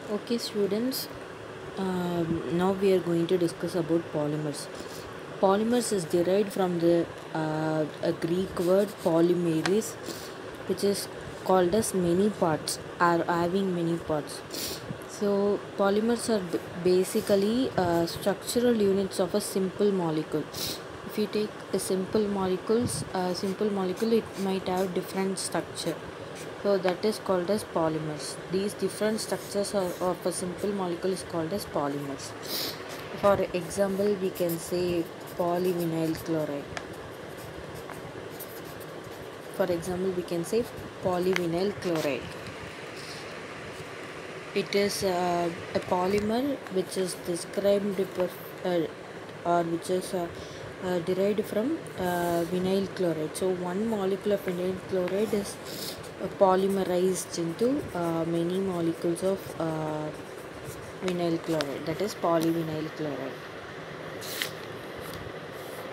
Okay, students, now we are going to discuss about polymers. Polymers is derived from the a Greek word polymeris, which is called as many parts, are having many parts. So, polymers are basically structural units of a simple molecule. If you take a simple molecule, it might have different structure. So that is called as polymers. These different structures of a simple molecule is called as polymers. For example, we can say polyvinyl chloride. For example, we can say polyvinyl chloride. It is a polymer which is described or which is derived from vinyl chloride. So one molecule of vinyl chloride is polymerized into many molecules of vinyl chloride, that is polyvinyl chloride.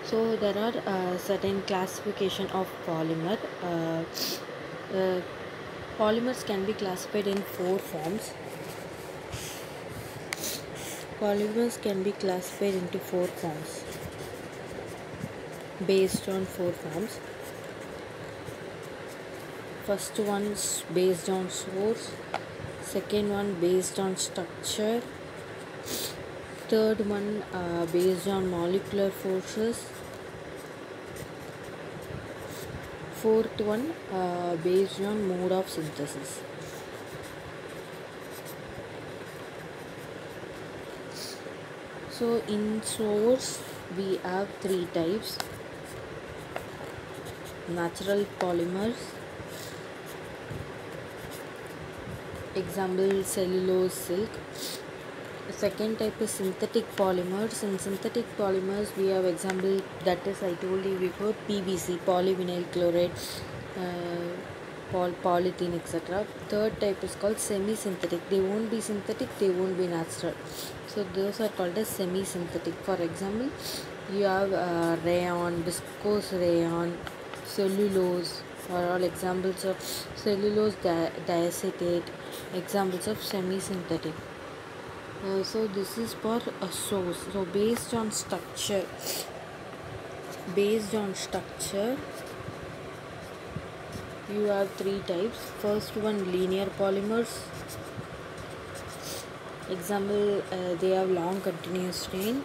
So there are certain classification of polymer. Uh, Polymers can be classified in four forms. Polymers can be classified into four forms based on four forms. First one is based on source, second one based on structure, third one based on molecular forces, fourth one based on mode of synthesis. So in source we have three types: natural polymers, example cellulose, silk. The second type is synthetic polymers. In synthetic polymers we have example, that is I told you before, PVC, polyvinyl chloride, polythene, etc. Third type is called semi-synthetic. They won't be synthetic, they won't be natural. So those are called as semi-synthetic. For example, you have rayon, viscose rayon, cellulose are all examples of cellulose diacetate, examples of semi-synthetic. So this is for a source. So based on structure you have three types. First one, linear polymers. Example, they have long continuous chain.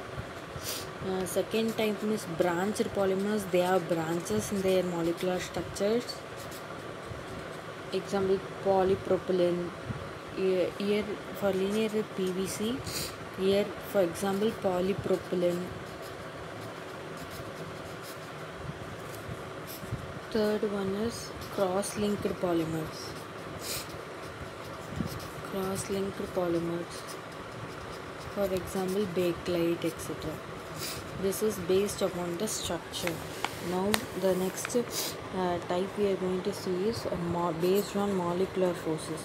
Second type is branched polymers. They have branches in their molecular structures. Example, polypropylene. Here for linear PVC. Here for example, polypropylene. Third one is cross-linked polymers. For example, bakelite, etc. This is based upon the structure. Now the next type we are going to see is based on molecular forces.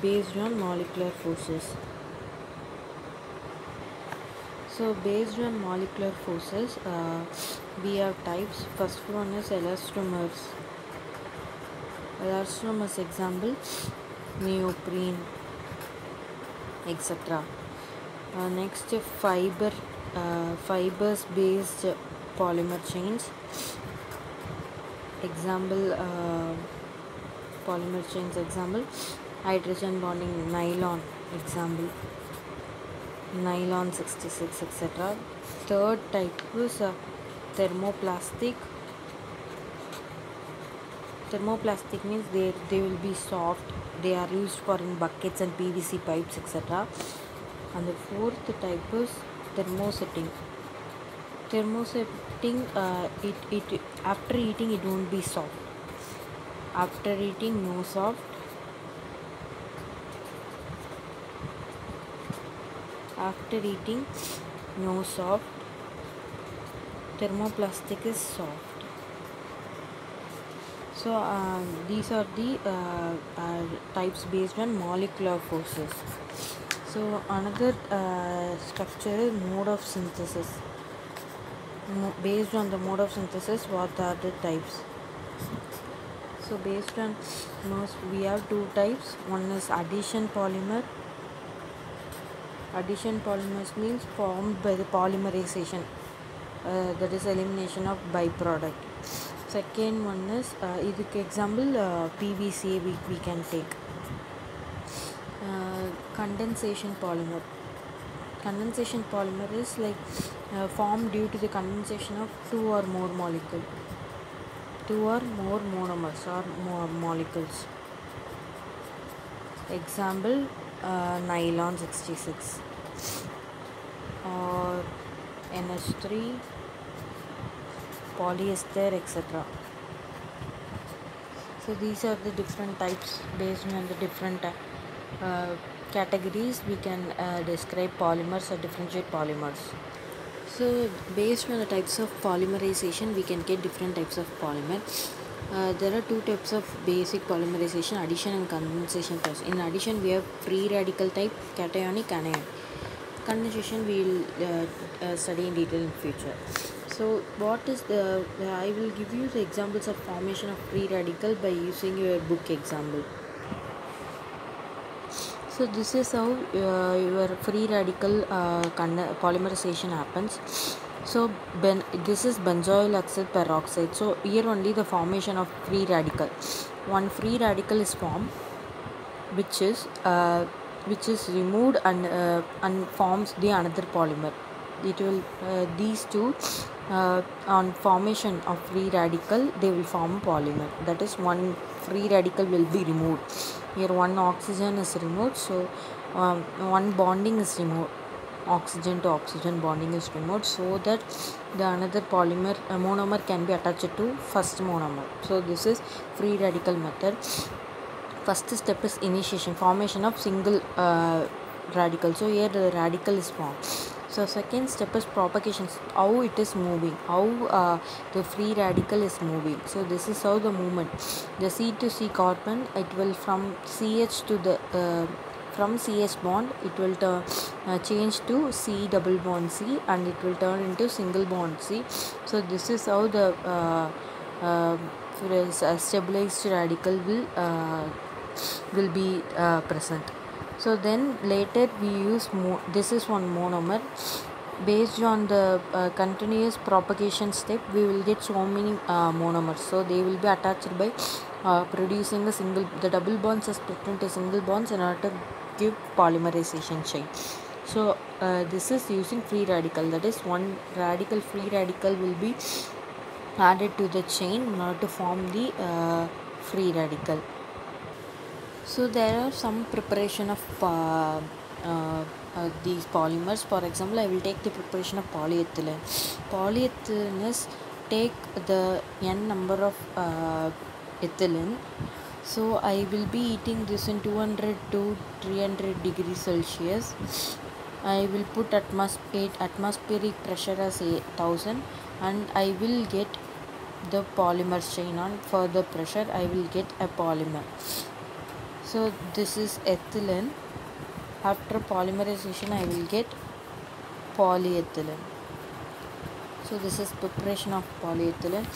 Based on molecular forces. So based on molecular forces, we have types. First one is elastomers. Elastomers example, neoprene, etc. Next, fibers based polymer chains. Example, polymer chains example, hydrogen bonding nylon, example nylon 66, etc. Third type is thermoplastic. Thermoplastic means they will be soft. They are used for in buckets and PVC pipes, etc. And the fourth type is thermosetting. Thermosetting, it after eating it won't be soft. After eating, no soft. After eating, no soft. Thermoplastic is soft. So these are the types based on molecular forces. So another structure is mode of synthesis. Based on the mode of synthesis, what are the types? So based on most, we have two types. One is addition polymer. Addition polymers means formed by the polymerization, that is elimination of byproduct. Second one is இதுக்கு example PVC we can take. Condensation polymer. Condensation polymer is like formed due to the condensation of two or more monomers or more molecules. Example nylon 66 or NH3, polyester, etc. So these are the different types. Based on the different categories, we can describe polymers or differentiate polymers. So based on the types of polymerization, we can get different types of polymer. There are two types of basic polymerization: addition and condensation process. In addition, we have free radical type, cationic, anion. Condensation we will study in detail in future. So what is I will give you the examples of formation of free radical by using your book example. So this is how your free radical polymerization happens. So this is benzoyl oxide peroxide. So here only the formation of free radical. One free radical is formed, which is removed and forms the another polymer. It will these two on formation of free radical, they will form a polymer. That is, one free radical will be removed. Here one oxygen is removed, so one bonding is removed. Oxygen to oxygen bonding is removed, so that the another polymer monomer can be attached to first monomer. So this is free radical method. First step is initiation, formation of single radical. So here the radical is formed. So second step is propagation, how it is moving, how the free radical is moving. So this is how the movement. The C to C carbon, it will from CH to the from CH bond, it will change to C double bond C, and it will turn into single bond C. So this is how the stabilized radical will be present. So then later we use this is one monomer. Based on the continuous propagation step, we will get so many monomers. So they will be attached by producing the double bonds are split into single bonds in order to give polymerization chain. So this is using free radical. That is, one radical, free radical, will be added to the chain in order to form the free radical. So there are some preparation of these polymers. For example, I will take the preparation of polyethylene. Polyethylene is, take the n number of ethylene. So I will be heating this in 200 to 300 degrees Celsius. I will put atmospheric pressure as 1000, and I will get the polymer chain. On further pressure, I will get a polymer. So this is ethylene. After polymerization, I will get polyethylene. So this is preparation of polyethylene.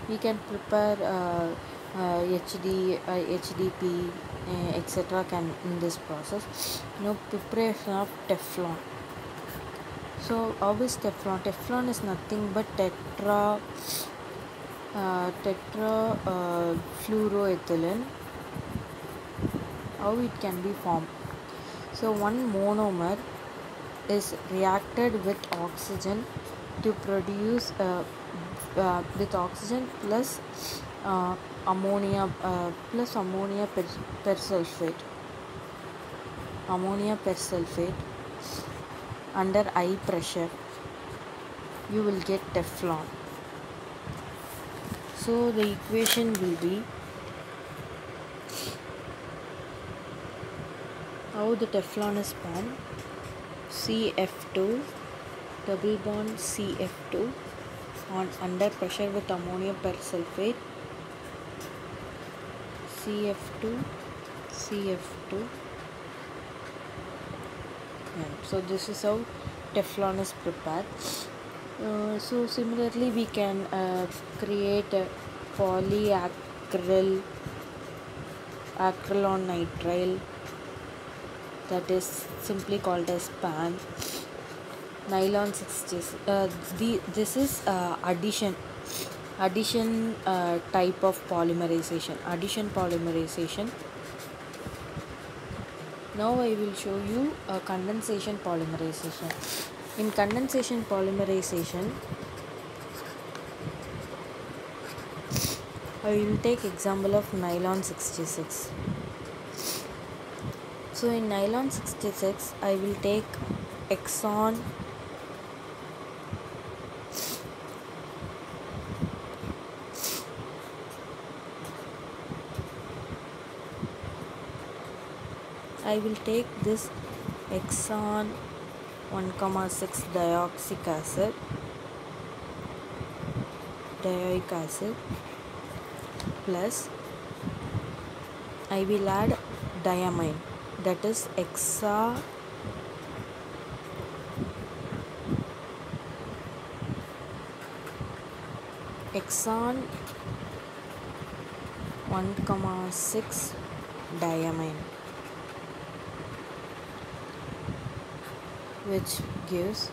We can prepare HDP, etc. can in this process. Preparation of Teflon. So how is Teflon? Teflon is nothing but tetrafluoroethylene. How it can be formed? So one monomer is reacted with oxygen to produce with oxygen plus ammonia persulfate. Ammonia persulfate under high pressure, you will get Teflon. So the equation will be, how the Teflon is formed: CF2 double bond CF2 under pressure with ammonia persulfate, CF2. So this is how Teflon is prepared. So similarly, we can create a polyacryl acrylonitrile, that is simply called as PAN. Nylon 60. This is addition type of polymerization. Addition polymerization. Now I will show you condensation polymerization. In condensation polymerization, I will take example of nylon 66. So in nylon 66, I will take Exon I will take this Exon 1,6 dioic acid plus I will add diamine, that is Exon 1,6 diamine, which gives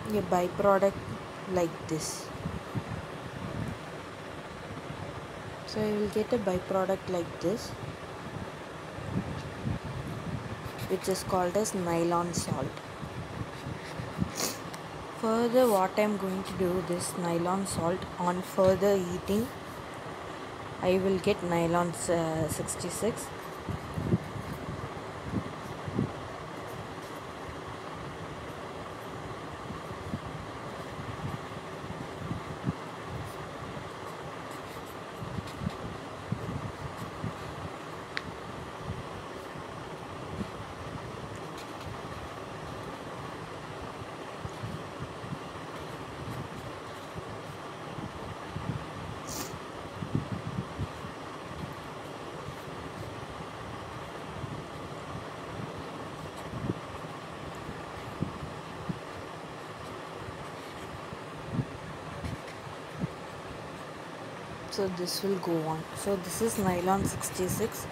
a byproduct like this. So I will get a byproduct like this, which is called as nylon salt. Further, what I am going to do, this nylon salt, on further heating, I will get nylon 66. So this will go on. So this is nylon 66.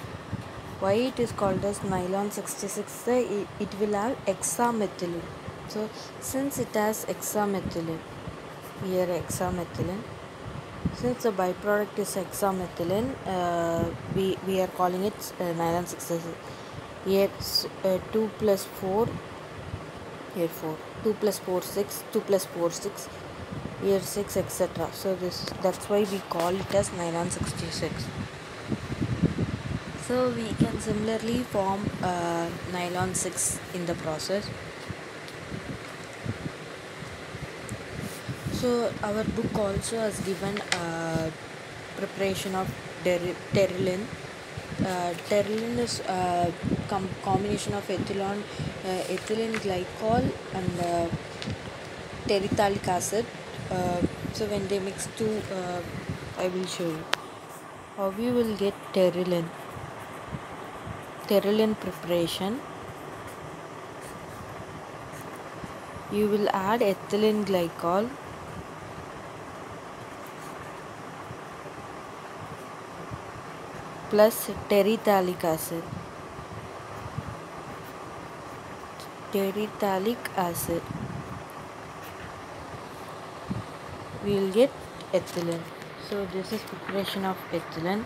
Why it is called as nylon 66? It will have hexamethylene. So since it has hexamethylene, here hexamethylene, since the byproduct is hexamethylene, we are calling it nylon 66. Here 2 plus 4, here 4, 2 plus 4 6, 2 plus 4 6, here 6, etc. So that's why we call it as nylon 66. So we can similarly form nylon 6 in the process. So our book also has given preparation of terylene. Terylene is a combination of ethylene glycol and terephthalic acid. So when they mix two, I will show you how we will get terylene preparation. You will add ethylene glycol plus terephthalic acid. We will get ethylene. So this is preparation of ethylene.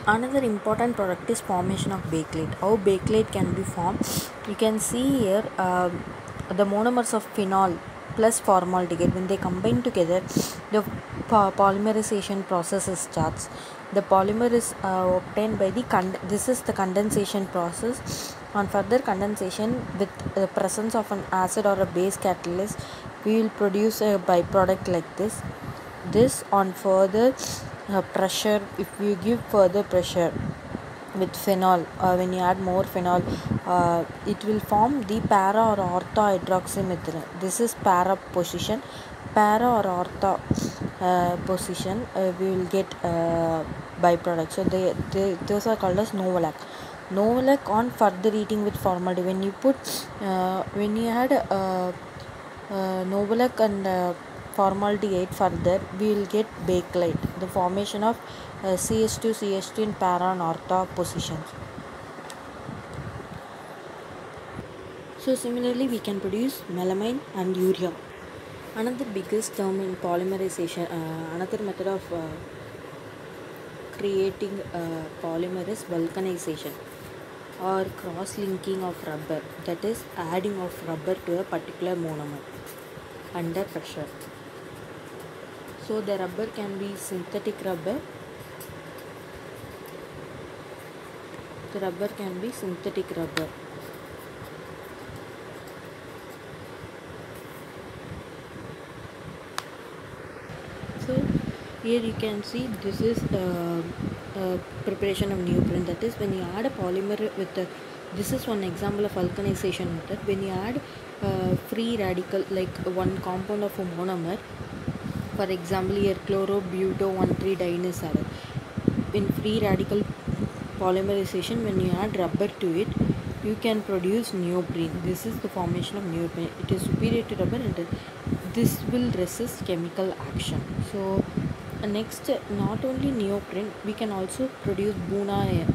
Another important product is formation of bakelite. How bakelite can be formed? You can see here the monomers of phenol plus formaldehyde, when they combine together, the polymerization process starts. The polymer is obtained by this is the condensation process. On further condensation, with the presence of an acid or a base catalyst, we will produce a byproduct like this. This on further pressure, if you give further pressure with phenol, when you add more phenol, it will form the para or ortho hydroxymethylene. This is para position. Para or ortho position, we will get byproduct. So those are called as Novolac. Novolac on further heating with formaldehyde. When you add Novolec and formaldehyde. Further, we will get bakelite, the formation of CH2 CH2 in para and ortho positions. So similarly, we can produce melamine and urea. Another biggest term in polymerization, another method of creating polymer is vulcanization or cross-linking of rubber, that is adding of rubber to a particular monomer under pressure. So the rubber can be synthetic rubber. The rubber can be synthetic rubber. So here you can see this is preparation of neoprene. That is when you add a polymer with a, this is one example of vulcanization method. When you add free radical like one compound of a monomer, for example here chlorobuto-1,3-diene is added. In free radical polymerization, when you add rubber to it, you can produce neoprene. This is the formation of neoprene. It is superior to rubber and this will resist chemical action. So next, not only neoprene, we can also produce Buna-N.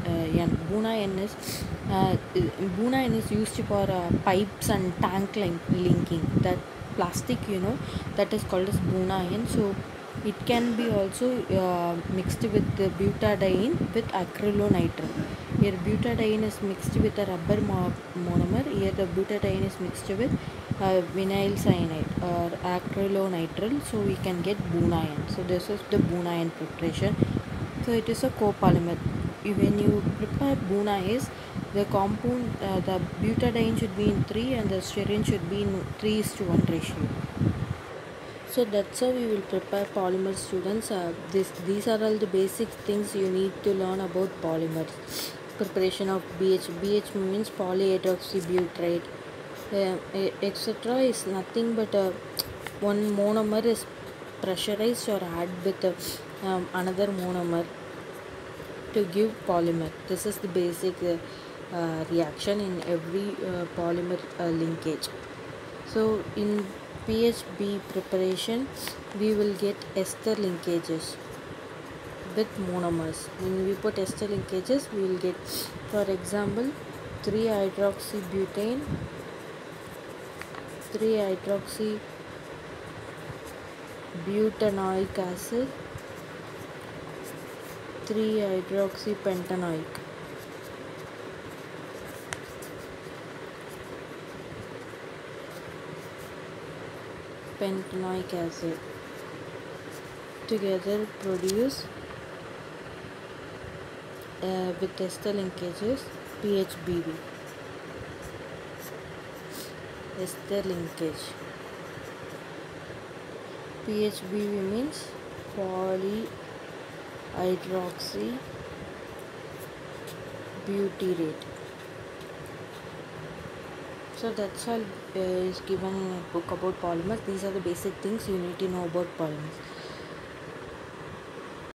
Buna-N is used for pipes and tank linking. That plastic, that is called as Buna-N. So it can be also mixed with the butadiene with acrylonitrile. Here butadiene is mixed with a rubber monomer. Here the butadiene is mixed with vinyl cyanide or acrylonitrile. So we can get Buna-N. So this is the Buna-N preparation. So it is a copolymer. When you prepare Buna is the compound, the butadiene should be in 3 and the styrene should be in 3:1 ratio. So that's how we will prepare polymers, students. These are all the basic things you need to learn about polymers. Preparation of BH. BH means polyhydroxybutyrate, etc. is nothing but one monomer is pressurized or add with another monomer to give polymer. This is the basic reaction in every polymer linkage. So in PHB preparation, we will get ester linkages with monomers. When we put ester linkages, we will get, for example, 3-hydroxybutane, 3-hydroxybutanoic acid, 3-hydroxypentanoic. Pentanoic acid together produce with ester linkages PHBV. Ester linkage. PHBV means polyhydroxybutyrate. So that's all is given in a book about polymers. These are the basic things you need to know about polymers.